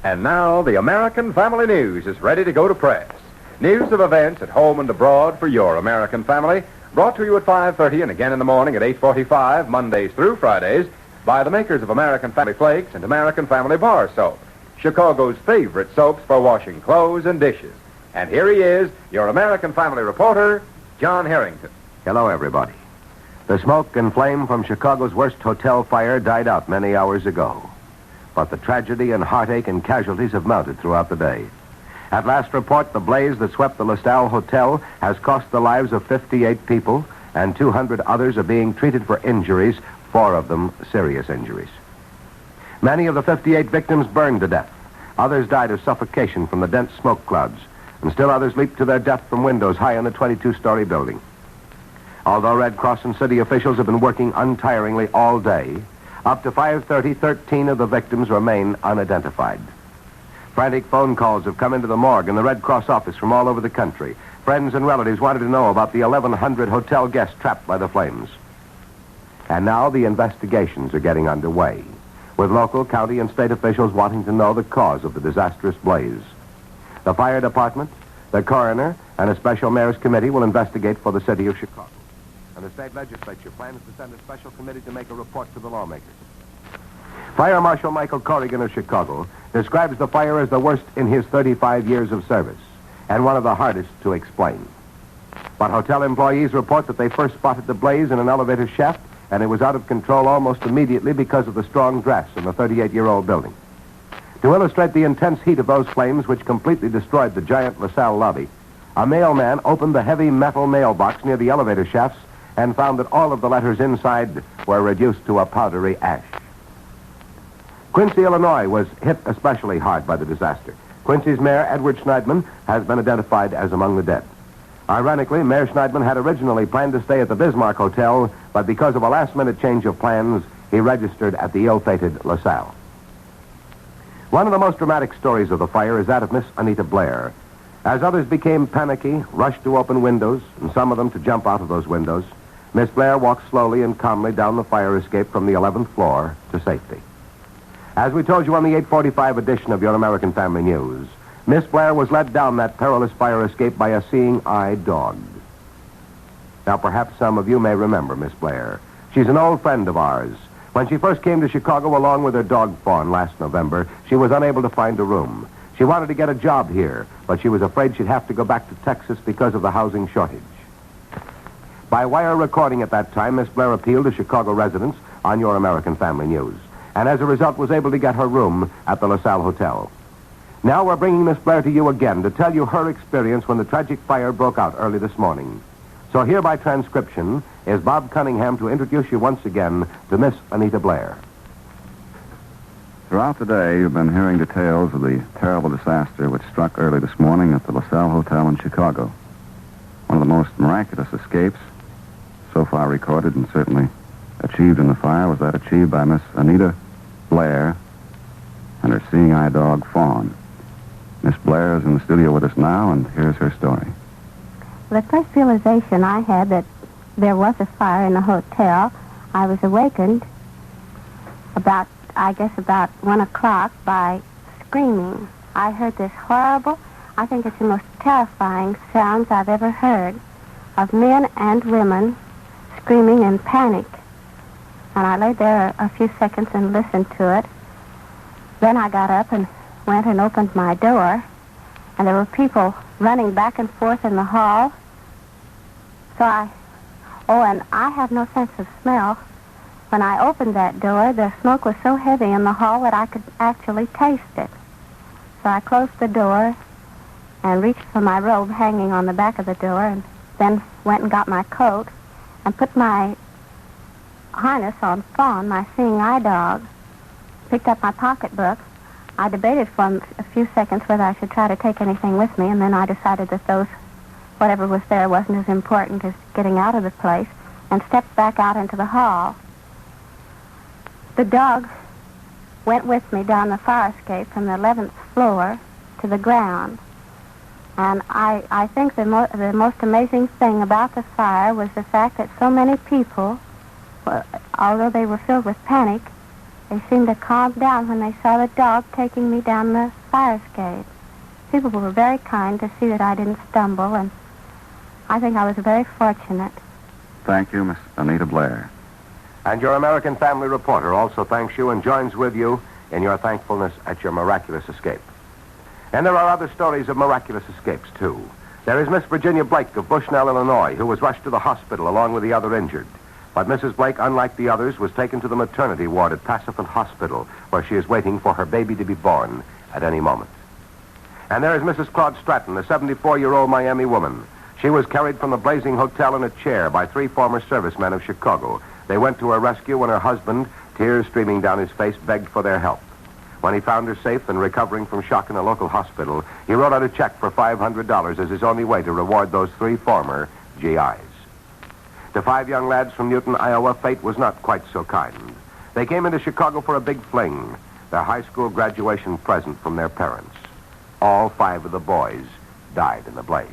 And now the American Family News is ready to go to press. News of events at home and abroad for your American family, brought to you at 5:30 and again in the morning at 8:45, Mondays through Fridays, by the makers of American Family Flakes and American Family Bar Soap, Chicago's favorite soaps for washing clothes and dishes. And here he is, your American Family reporter, John Harrington. Hello, everybody. The smoke and flame from Chicago's worst hotel fire died out many hours ago. But the tragedy and heartache and casualties have mounted throughout the day. At last report, the blaze that swept the LaSalle Hotel has cost the lives of 58 people, and 200 others are being treated for injuries, 4 of them serious injuries. Many of the 58 victims burned to death. Others died of suffocation from the dense smoke clouds, and still others leaped to their death from windows high in the 22-story building. Although Red Cross and city officials have been working untiringly all day, up to 5:30, 13 of the victims remain unidentified. Frantic phone calls have come into the morgue and the Red Cross office from all over the country. Friends and relatives wanted to know about the 1,100 hotel guests trapped by the flames. And now the investigations are getting underway, with local, county, and state officials wanting to know the cause of the disastrous blaze. The fire department, the coroner, and a special mayor's committee will investigate for the city of Chicago. And the state legislature plans to send a special committee to make a report to the lawmakers. Fire Marshal Michael Corrigan of Chicago describes the fire as the worst in his 35 years of service and one of the hardest to explain. But hotel employees report that they first spotted the blaze in an elevator shaft, and it was out of control almost immediately because of the strong drafts in the 38-year-old building. To illustrate the intense heat of those flames which completely destroyed the giant LaSalle lobby, a mailman opened the heavy metal mailbox near the elevator shafts and found that all of the letters inside were reduced to a powdery ash. Quincy, Illinois was hit especially hard by the disaster. Quincy's mayor, Edward Schneidman, has been identified as among the dead. Ironically, Mayor Schneidman had originally planned to stay at the Bismarck Hotel, but because of a last-minute change of plans, he registered at the ill-fated LaSalle. One of the most dramatic stories of the fire is that of Miss Anita Blair. As others became panicky, rushed to open windows, and some of them to jump out of those windows, Miss Blair walked slowly and calmly down the fire escape from the 11th floor to safety. As we told you on the 8:45 edition of Your American Family News, Miss Blair was led down that perilous fire escape by a seeing-eye dog. Now, perhaps some of you may remember Miss Blair. She's an old friend of ours. When she first came to Chicago along with her dog Fawn last November, she was unable to find a room. She wanted to get a job here, but she was afraid she'd have to go back to Texas because of the housing shortage. By wire recording at that time, Miss Blair appealed to Chicago residents on Your American Family News, and as a result was able to get her room at the LaSalle Hotel. Now we're bringing Miss Blair to you again to tell you her experience when the tragic fire broke out early this morning. So here by transcription is Bob Cunningham to introduce you once again to Miss Anita Blair. Throughout the day, you've been hearing details of the terrible disaster which struck early this morning at the LaSalle Hotel in Chicago. One of the most miraculous escapes so far recorded and certainly achieved in the fire was that achieved by Miss Anita Blair and her seeing-eye dog, Fawn. Miss Blair is in the studio with us now, and here's her story. The first realization I had that there was a fire in the hotel, I was awakened about 1 o'clock by screaming. I heard this horrible, I think it's the most terrifying sounds I've ever heard, of men and women screaming in panic. And I lay there a few seconds and listened to it. Then I got up and went and opened my door, and there were people running back and forth in the hall. And I have no sense of smell. When I opened that door, the smoke was so heavy in the hall that I could actually taste it. So I closed the door and reached for my robe hanging on the back of the door, and then went and got my coat and put my harness on Fawn, my seeing-eye dog, picked up my pocketbook. I debated for a few seconds whether I should try to take anything with me, and then I decided that whatever was there wasn't as important as getting out of the place, and stepped back out into the hall. The dog went with me down the fire escape from the 11th floor to the ground. And I think the most amazing thing about the fire was the fact that so many people, although they were filled with panic, They seemed to calm down when they saw the dog taking me down the fire escape. People were very kind to see that I didn't stumble, and I think I was very fortunate. Thank you, Miss Anita Blair. And your American Family reporter also thanks you and joins with you in your thankfulness at your miraculous escape. And there are other stories of miraculous escapes, too. There is Miss Virginia Blake of Bushnell, Illinois, who was rushed to the hospital along with the other injured. But Mrs. Blake, unlike the others, was taken to the maternity ward at Pacific Hospital, where she is waiting for her baby to be born at any moment. And there is Mrs. Claude Stratton, a 74-year-old Miami woman. She was carried from the blazing hotel in a chair by 3 former servicemen of Chicago. They went to her rescue when her husband, tears streaming down his face, begged for their help. When he found her safe and recovering from shock in a local hospital, he wrote out a check for $500 as his only way to reward those 3 former GIs. To 5 young lads from Newton, Iowa, fate was not quite so kind. They came into Chicago for a big fling, their high school graduation present from their parents. All 5 of the boys died in the blaze.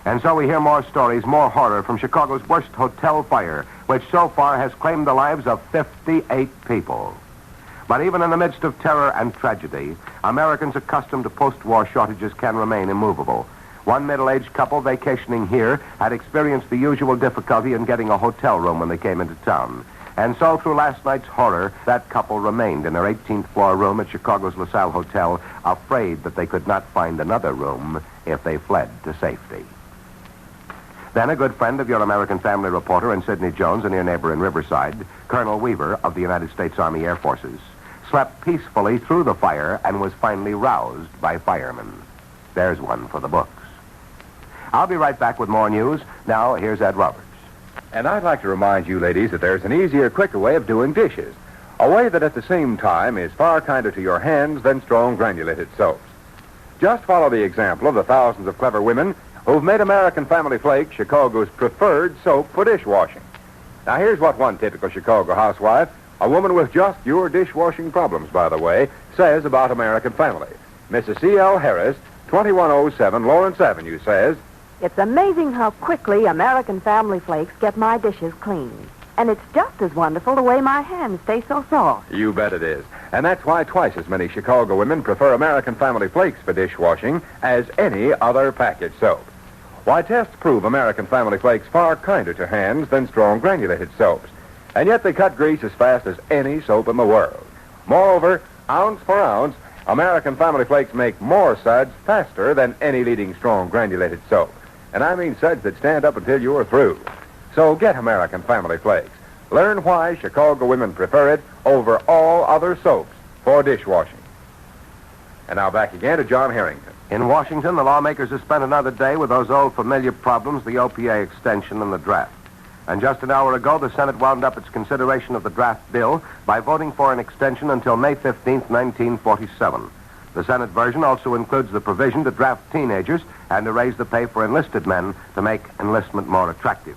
And so we hear more stories, more horror from Chicago's worst hotel fire, which so far has claimed the lives of 58 people. But even in the midst of terror and tragedy, Americans accustomed to post-war shortages can remain immovable. One middle-aged couple vacationing here had experienced the usual difficulty in getting a hotel room when they came into town. And so through last night's horror, that couple remained in their 18th floor room at Chicago's LaSalle Hotel, afraid that they could not find another room if they fled to safety. Then a good friend of your American Family reporter and Sidney Jones, a near neighbor in Riverside, Colonel Weaver of the United States Army Air Forces, slept peacefully through the fire and was finally roused by firemen. There's one for the books. I'll be right back with more news. Now, here's Ed Roberts. And I'd like to remind you, ladies, that there's an easier, quicker way of doing dishes. A way that at the same time is far kinder to your hands than strong granulated soaps. Just follow the example of the thousands of clever women who've made American Family Flakes Chicago's preferred soap for dishwashing. Now, here's what one typical Chicago housewife, a woman with just your dishwashing problems, by the way, says about American Family. Mrs. C.L. Harris, 2107 Lawrence Avenue, says, "It's amazing how quickly American Family Flakes get my dishes clean. And it's just as wonderful the way my hands stay so soft." You bet it is. And that's why twice as many Chicago women prefer American Family Flakes for dishwashing as any other packaged soap. Why, tests prove American Family Flakes far kinder to hands than strong granulated soaps. And yet they cut grease as fast as any soap in the world. Moreover, ounce for ounce, American Family Flakes make more suds faster than any leading strong granulated soap. And I mean suds that stand up until you're through. So get American Family Flakes. Learn why Chicago women prefer it over all other soaps for dishwashing. And now back again to John Harrington. In Washington, the lawmakers have spent another day with those old familiar problems, the OPA extension and the draft. And just an hour ago, the Senate wound up its consideration of the draft bill by voting for an extension until May 15th, 1947. The Senate version also includes the provision to draft teenagers and to raise the pay for enlisted men to make enlistment more attractive.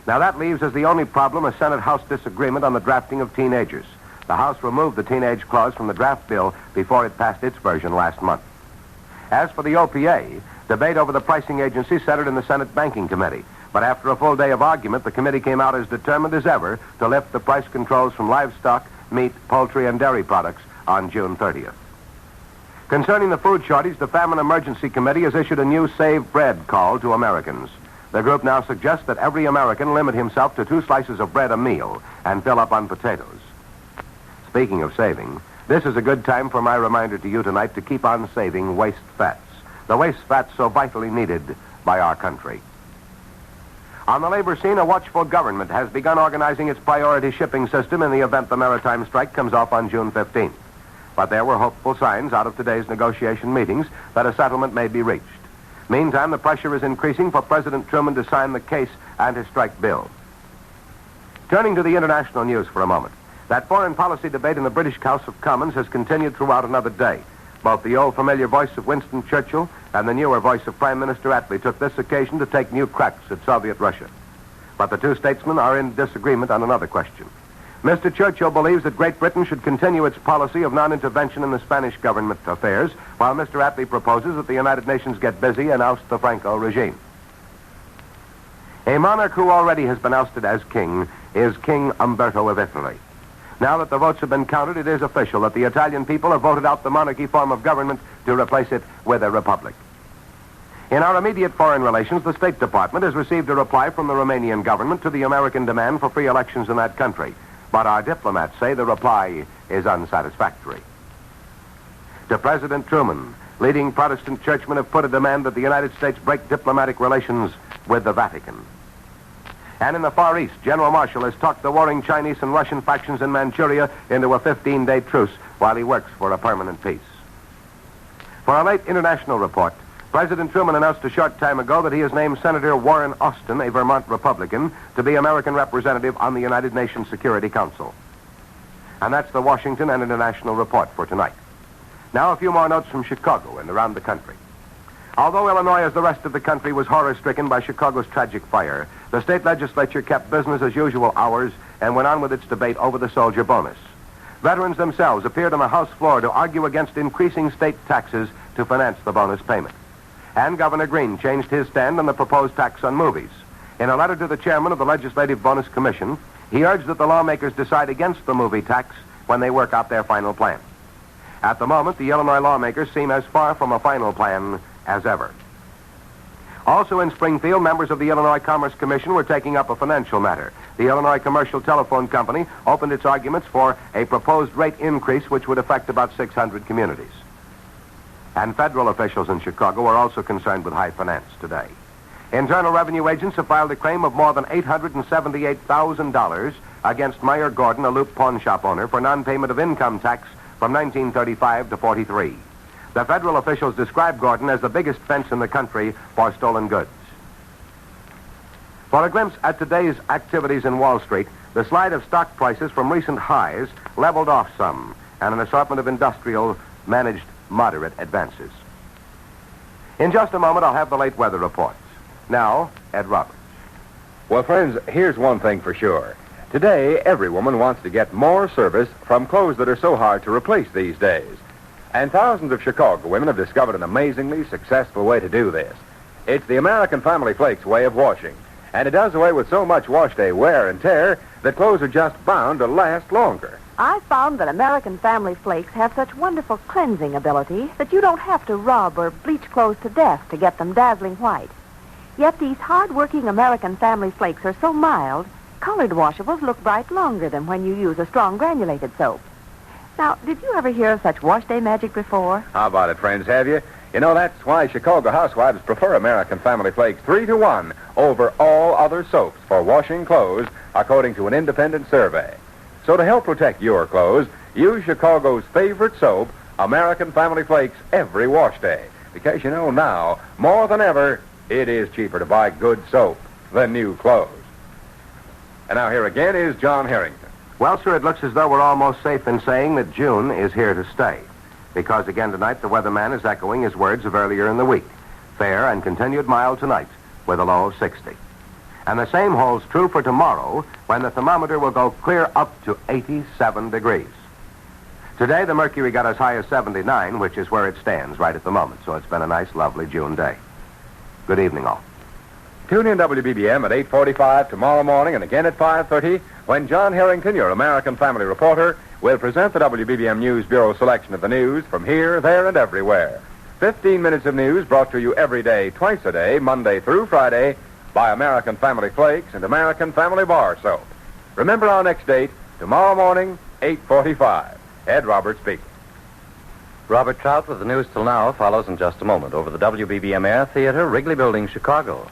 Now, that leaves as the only problem a Senate-House disagreement on the drafting of teenagers. The House removed the teenage clause from the draft bill before it passed its version last month. As for the OPA, debate over the pricing agency centered in the Senate Banking Committee. But after a full day of argument, the committee came out as determined as ever to lift the price controls from livestock, meat, poultry, and dairy products on June 30th. Concerning the food shortage, the Famine Emergency Committee has issued a new Save Bread call to Americans. The group now suggests that every American limit himself to 2 slices of bread a meal and fill up on potatoes. Speaking of saving, this is a good time for my reminder to you tonight to keep on saving waste fats. The waste fats so vitally needed by our country. On the labor scene, a watchful government has begun organizing its priority shipping system in the event the maritime strike comes off on June 15th. But there were hopeful signs out of today's negotiation meetings that a settlement may be reached. Meantime, the pressure is increasing for President Truman to sign the case and his strike bill. Turning to the international news for a moment. That foreign policy debate in the British House of Commons has continued throughout another day. Both the old familiar voice of Winston Churchill and the newer voice of Prime Minister Attlee took this occasion to take new cracks at Soviet Russia. But the two statesmen are in disagreement on another question. Mr. Churchill believes that Great Britain should continue its policy of non-intervention in the Spanish government affairs, while Mr. Attlee proposes that the United Nations get busy and oust the Franco regime. A monarch who already has been ousted as king is King Umberto of Italy. Now that the votes have been counted, it is official that the Italian people have voted out the monarchy form of government to replace it with a republic. In our immediate foreign relations, the State Department has received a reply from the Romanian government to the American demand for free elections in that country. But our diplomats say the reply is unsatisfactory. To President Truman, leading Protestant churchmen have put a demand that the United States break diplomatic relations with the Vatican. And in the Far East, General Marshall has talked the warring Chinese and Russian factions in Manchuria into a 15-day truce while he works for a permanent peace. For our late international report, President Truman announced a short time ago that he has named Senator Warren Austin, a Vermont Republican, to be American representative on the United Nations Security Council. And that's the Washington and International Report for tonight. Now a few more notes from Chicago and around the country. Although Illinois, as the rest of the country, was horror-stricken by Chicago's tragic fire, the state legislature kept business as usual hours and went on with its debate over the soldier bonus. Veterans themselves appeared on the House floor to argue against increasing state taxes to finance the bonus payment. And Governor Green changed his stand on the proposed tax on movies. In a letter to the chairman of the Legislative Bonus Commission, he urged that the lawmakers decide against the movie tax when they work out their final plan. At the moment, the Illinois lawmakers seem as far from a final plan as ever. Also in Springfield, members of the Illinois Commerce Commission were taking up a financial matter. The Illinois Commercial Telephone Company opened its arguments for a proposed rate increase which would affect about 600 communities. And federal officials in Chicago are also concerned with high finance today. Internal Revenue agents have filed a claim of more than $878,000 against Meyer Gordon, a Loop pawn shop owner, for non-payment of income tax from 1935 to 43. The federal officials describe Gordon as the biggest fence in the country for stolen goods. For a glimpse at today's activities in Wall Street, the slide of stock prices from recent highs leveled off some, and an assortment of industrial managed moderate advances. In just a moment, I'll have the late weather reports. Now, Ed Roberts. Well, friends, here's one thing for sure. Today, every woman wants to get more service from clothes that are so hard to replace these days. And thousands of Chicago women have discovered an amazingly successful way to do this. It's the American Family Flakes way of washing. And it does away with so much wash day wear and tear that clothes are just bound to last longer. I found that American Family Flakes have such wonderful cleansing ability that you don't have to rub or bleach clothes to death to get them dazzling white. Yet these hard-working American Family Flakes are so mild, colored washables look bright longer than when you use a strong granulated soap. Now, did you ever hear of such wash day magic before? How about it, friends, have you? You know, that's why Chicago housewives prefer American Family Flakes 3-to-1 over all other soaps for washing clothes, according to an independent survey. So to help protect your clothes, use Chicago's favorite soap, American Family Flakes, every wash day. Because you know now, more than ever, it is cheaper to buy good soap than new clothes. And now here again is John Harrington. Well, sir, it looks as though we're almost safe in saying that June is here to stay. Because again tonight, the weatherman is echoing his words of earlier in the week. Fair and continued mild tonight, with a low of 60. And the same holds true for tomorrow, when the thermometer will go clear up to 87 degrees. Today, the mercury got as high as 79, which is where it stands right at the moment. So it's been a nice, lovely June day. Good evening, all. Tune in WBBM at 8:45 tomorrow morning and again at 5:30 when John Harrington, your American Family reporter, will present the WBBM News Bureau selection of the news from here, there, and everywhere. 15 minutes of news brought to you every day, twice a day, Monday through Friday, by American Family Flakes and American Family Bar Soap. Remember our next date, tomorrow morning, 8:45. Ed Roberts speaking. Robert Trout with the news till now follows in just a moment over the WBBM Air Theater, Wrigley Building, Chicago.